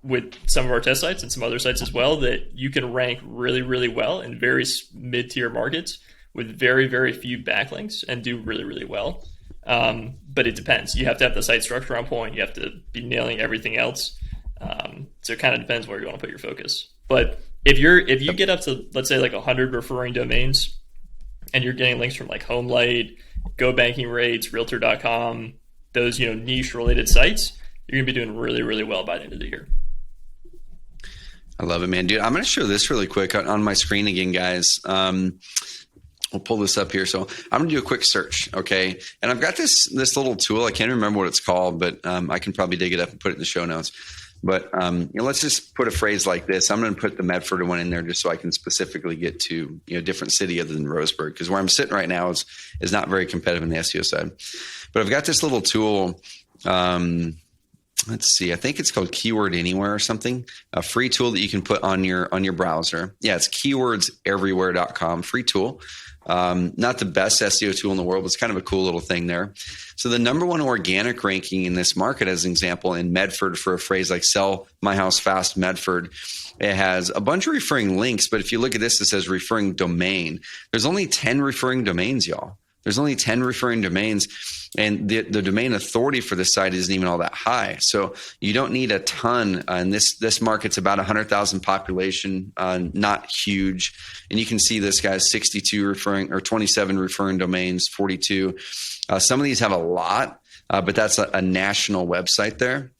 with some of our test sites and some other sites as well that you can rank really, really well in various mid-tier markets with very, very few backlinks and do really, really well. But it depends. You have to have the site structure on point. You have to be nailing everything else. So it kind of depends where you want to put your focus. But if you get up to, let's say, like 100 referring domains, and you're getting links from like HomeLight, Go Banking Rates, Realtor.com, those niche related sites, you're gonna be doing really, really well by the end of the year. I love it, man, dude. I'm going to show this really quick on my screen again, guys. We'll pull this up here. So I'm going to do a quick search. Okay. And I've got this little tool. I can't remember what it's called, but I can probably dig it up and put it in the show notes. But let's just put a phrase like this. I'm going to put the Medford one in there just so I can specifically get to a different city other than Roseburg, because where I'm sitting right now is not very competitive in the SEO side. But I've got this little tool. Let's see. I think it's called Keyword Anywhere or something. A free tool that you can put on your browser. Yeah, it's keywordseverywhere.com. Free tool. Not the best SEO tool in the world, but it's kind of a cool little thing there. So the number one organic ranking in this market, as an example, in Medford for a phrase like sell my house fast Medford, it has a bunch of referring links. But if you look at this, it says referring domain. There's only 10 referring domains, y'all. There's only 10 referring domains, and the domain authority for this site isn't even all that high. So you don't need a ton. And this market's about 100,000 population, not huge. And you can see this guy's 62 referring or 27 referring domains, 42. Some of these have a lot, but that's a national website there.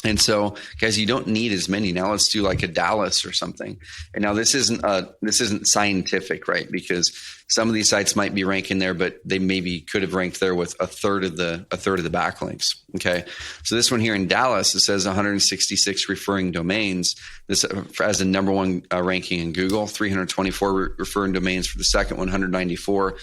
And so, guys, you don't need as many. Now let's do like a Dallas or something. And now this isn't scientific, right? Because some of these sites might be ranking there, but they maybe could have ranked there with a third of the backlinks. Okay, so this one here in Dallas, it says 166 referring domains. This as a number one ranking in Google. 324 referring domains for the second one, 194.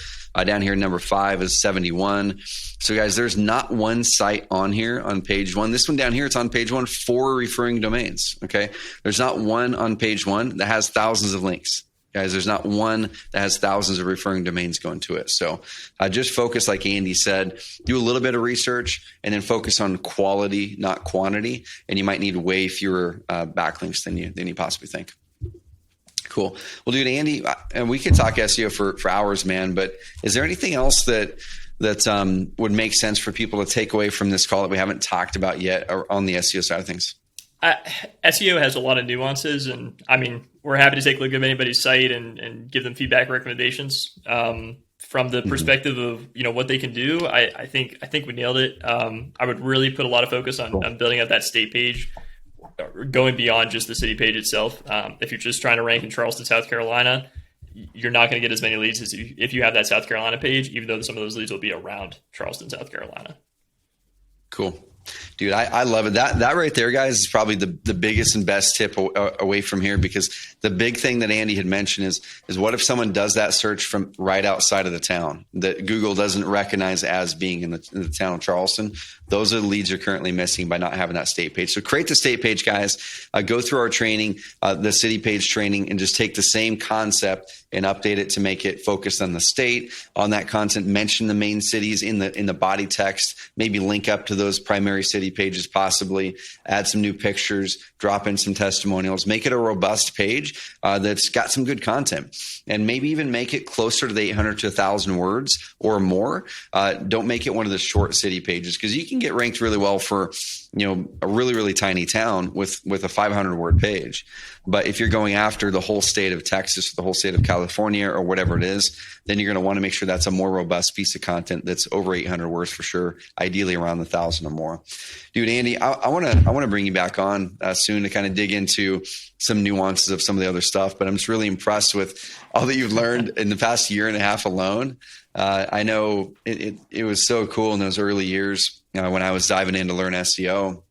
Down here, number 5 is 71. So, guys, there's not one site on here on page 1. This one down here, it's on page 1, 4 referring domains. Okay, there's not one on page 1 that has thousands of links. Guys, there's not one that has thousands of referring domains going to it. So just focus, like Andy said, do a little bit of research and then focus on quality, not quantity. And you might need way fewer backlinks than you possibly think. Cool. Well, dude, Andy, and we could talk SEO for hours, man. But is there anything else that would make sense for people to take away from this call that we haven't talked about yet or on the SEO side of things? SEO has a lot of nuances, and I mean, we're happy to take a look at anybody's site and give them feedback, recommendations. From the perspective of what they can do, I think we nailed it. I would really put a lot of focus on building out that state page, going beyond just the city page itself. If you're just trying to rank in Charleston, South Carolina, you're not going to get as many leads as if you have that South Carolina page, even though some of those leads will be around Charleston, South Carolina. Cool. Dude, I love it. That right there, guys, is probably the biggest and best tip away from here, because the big thing that Andy had mentioned is what if someone does that search from right outside of the town that Google doesn't recognize as being in the town of Charleston? Those are the leads you're currently missing by not having that state page. So create the state page, guys. Go through our training, the city page training, and just take the same concept and update it to make it focused on the state, on that content. Mention the main cities in the body text. Maybe link up to those primary city pages, possibly add some new pictures, drop in some testimonials, make it a robust page that's got some good content, and maybe even make it closer to the 800 to 1,000 words or more. Don't make it one of the short city pages, because you can get ranked really well for a really, really tiny town with a 500 word page. But if you're going after the whole state of Texas, or the whole state of California, or whatever it is, then you're going to want to make sure that's a more robust piece of content that's over 800 words for sure, ideally around 1,000 or more. Dude, Andy, I want to bring you back on soon to kind of dig into some nuances of some of the other stuff. But I'm just really impressed with all that you've learned in the past year and a half alone. I know it was so cool in those early years when I was diving in to learn SEO.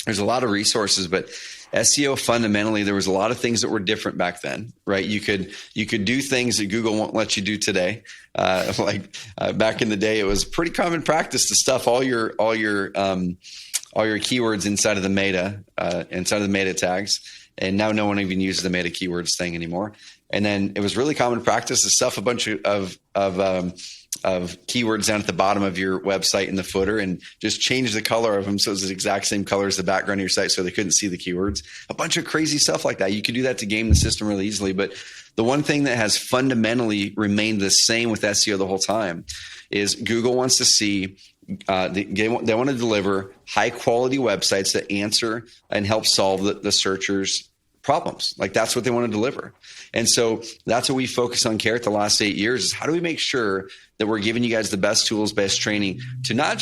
There's a lot of resources, but SEO fundamentally, there was a lot of things that were different back then, right? You could do things that Google won't let you do today. Back in the day, it was pretty common practice to stuff all your keywords inside of the meta tags. And now no one even uses the meta keywords thing anymore. And then it was really common practice to stuff a bunch of keywords down at the bottom of your website in the footer and just change the color of them so it's the exact same color as the background of your site so they couldn't see the keywords. A bunch of crazy stuff like that. You could do that to game the system really easily. But the one thing that has fundamentally remained the same with SEO the whole time is Google wants to see they want to deliver high quality websites that answer and help solve the searchers' problems. Like, that's what they want to deliver. And so that's what we focus on, Carrot, the last 8 years, is how do we make sure that we're giving you guys the best tools, best training to not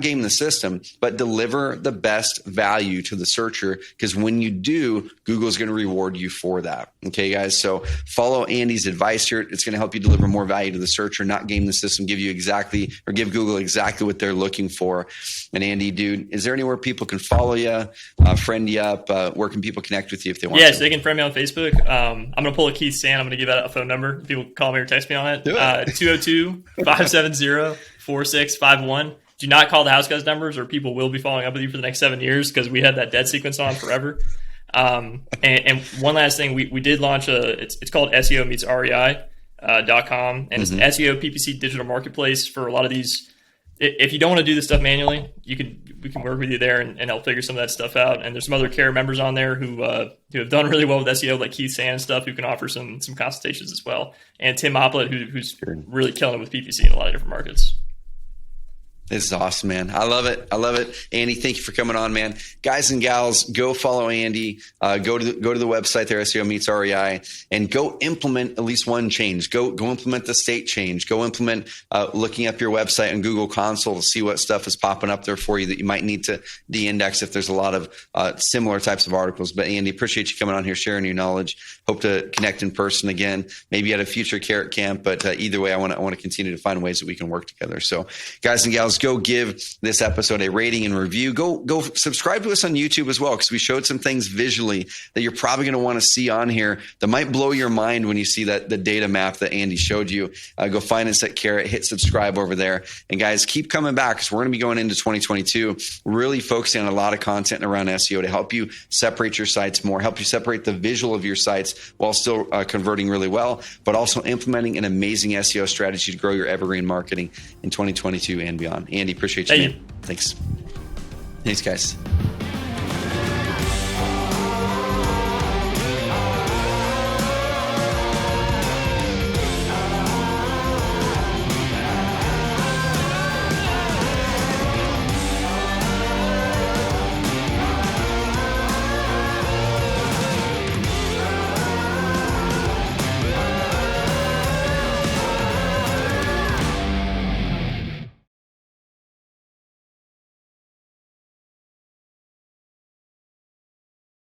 game the system, but deliver the best value to the searcher. Because when you do, Google's going to reward you for that. Okay, guys. So follow Andy's advice here. It's going to help you deliver more value to the searcher, not game the system, give Google exactly what they're looking for. And Andy, dude, is there anywhere people can follow you, friend you up? Where can people connect with you if they want to? Yes, they can friend me on Facebook. I'm going to pull a Keith Sand. I'm going to give out a phone number. People call me or text me on it. 202-570-4651. Do not call the house guys numbers, or people will be following up with you for the next 7 years, because we had that dead sequence on forever. And one last thing, we did launch it's called SEO meets REI.com, and it's an SEO PPC digital marketplace for a lot of these. If you don't want to do this stuff manually, we can work with you there and help figure some of that stuff out. And there's some other care members on there who have done really well with SEO, like Keith Sand and stuff, who can offer some consultations as well. And Tim Oplett, who's really killing it with PPC in a lot of different markets. This is awesome, man. I love it. Andy, thank you for coming on, man. Guys and gals, go follow Andy. Go to the website there, SEO Meets REI, and go implement at least one change. Go implement the state change. Go implement looking up your website in Google Console to see what stuff is popping up there for you that you might need to de-index if there's a lot of similar types of articles. But Andy, appreciate you coming on here, sharing your knowledge. Hope to connect in person again, maybe at a future Carrot Camp. But either way, I want to continue to find ways that we can work together. So, guys and gals, go give this episode a rating and review. Go subscribe to us on YouTube as well, because we showed some things visually that you're probably going to want to see on here that might blow your mind when you see the data map that Andy showed you. Go find us at Carrot, hit subscribe over there. And guys, keep coming back, because we're going to be going into 2022 really focusing on a lot of content around SEO to help you separate your sites more, help you separate the visual of your sites while still converting really well, but also implementing an amazing SEO strategy to grow your evergreen marketing in 2022 and beyond. Andy, appreciate you, man. Thanks. Thanks, guys.